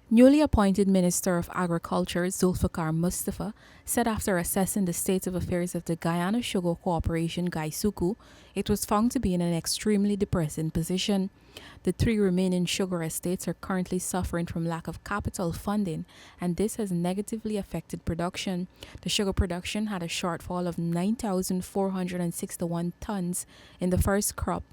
Newly appointed Minister of Agriculture Zulfikar Mustapha said after assessing the state of affairs of the Guyana Sugar Corporation Guysuco, it was found to be in an extremely depressing position. The three remaining sugar estates are currently suffering from lack of capital funding, and this has negatively affected production. The sugar production had a shortfall of 9,461 tons in the first crop,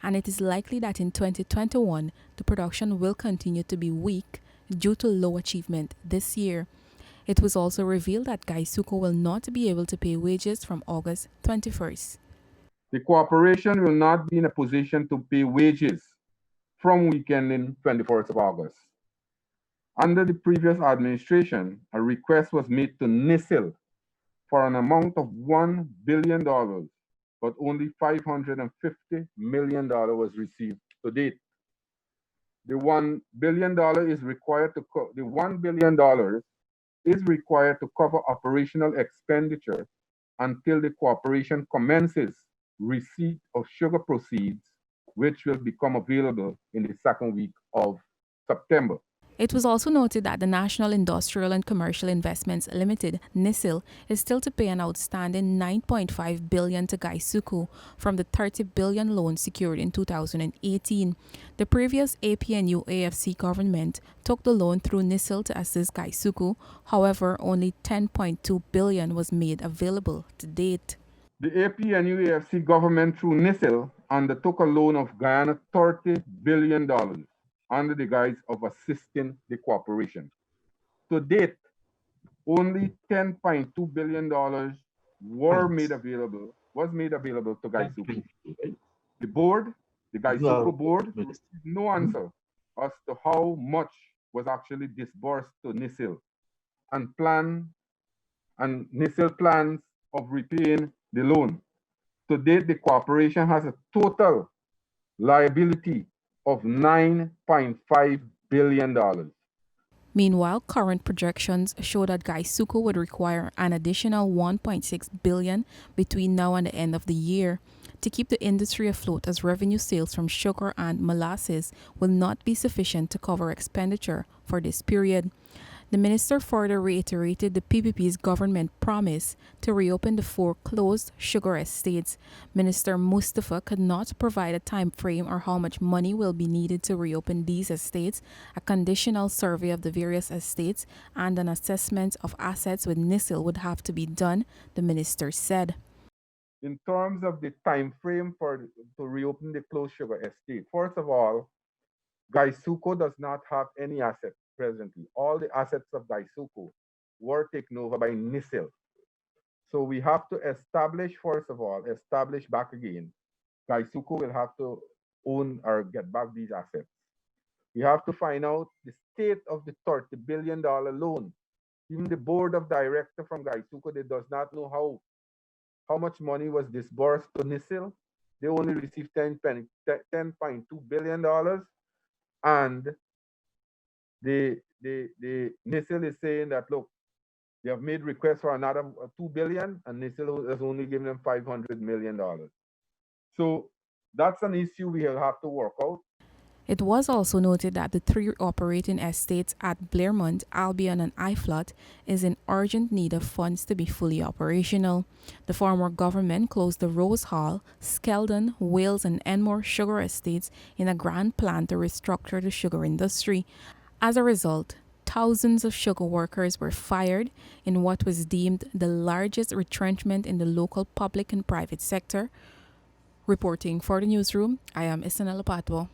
and it is likely that in 2021 the production will continue to be weak due to low achievement this year. It was also revealed that Guysuco will not be able to pay wages from August 21st. The corporation will not be in a position to pay wages from weekend in 24th of August. Under the previous administration, a request was made to NISIL for an amount of $1 billion, but only $550 million was received to date. The $1 billion is required to the $1 billion is required to cover operational expenditure until the corporation commences receipt of sugar proceeds, which will become available in the second week of September. It was also noted that the National Industrial and Commercial Investments Limited (NISIL) is still to pay an outstanding $9.5 billion to Guysuco from the $30 billion loan secured in 2018. The previous APNU-AFC government took the loan through NISIL to assist Guysuco. However, only $10.2 billion was made available to date. The APNU-AFC government through NISIL undertook a loan of Guyana $30 billion under the guise of assisting the corporation. To date, only $10.2 billion was made available to Guysuco. The board, the Guysuco board, received no answer as to how much was actually disbursed to NISIL and NISIL plans of repaying the loan. To date, the corporation has a total liability of $9.5 billion. Meanwhile, current projections show that Guysuco would require an additional $1.6 billion between now and the end of the year to keep the industry afloat, as revenue sales from sugar and molasses will not be sufficient to cover expenditure for this period. The minister further reiterated the PPP's government promise to reopen the 4 closed sugar estates. Minister Mustapha could not provide a time frame or how much money will be needed to reopen these estates. A conditional survey of the various estates and an assessment of assets with NISIL would have to be done, the minister said. In terms of the time frame to reopen the closed sugar estate, first of all, Guysuco does not have any assets presently. All the assets of Guysuco were taken over by NISIL. So we have to establish back again. Guysuco will have to own or get back these assets. We have to find out the state of the $30 billion loan. Even the board of directors from Guysuco, they does not know how much money was disbursed to NISIL. They only received $10.2 billion, and the NISIL is saying that, look, they have made requests for another $2 billion, and NISIL has only given them $500 million. So that's an issue we will have to work out. It was also noted that the 3 operating estates at Blairmont, Albion, and Afloat is in urgent need of funds to be fully operational. The former government closed the Rose Hall, Skeldon, Wales, and Enmore sugar estates in a grand plan to restructure the sugar industry. As a result, thousands of sugar workers were fired in what was deemed the largest retrenchment in the local public and private sector. Reporting for the newsroom, I am Isanela Patwo.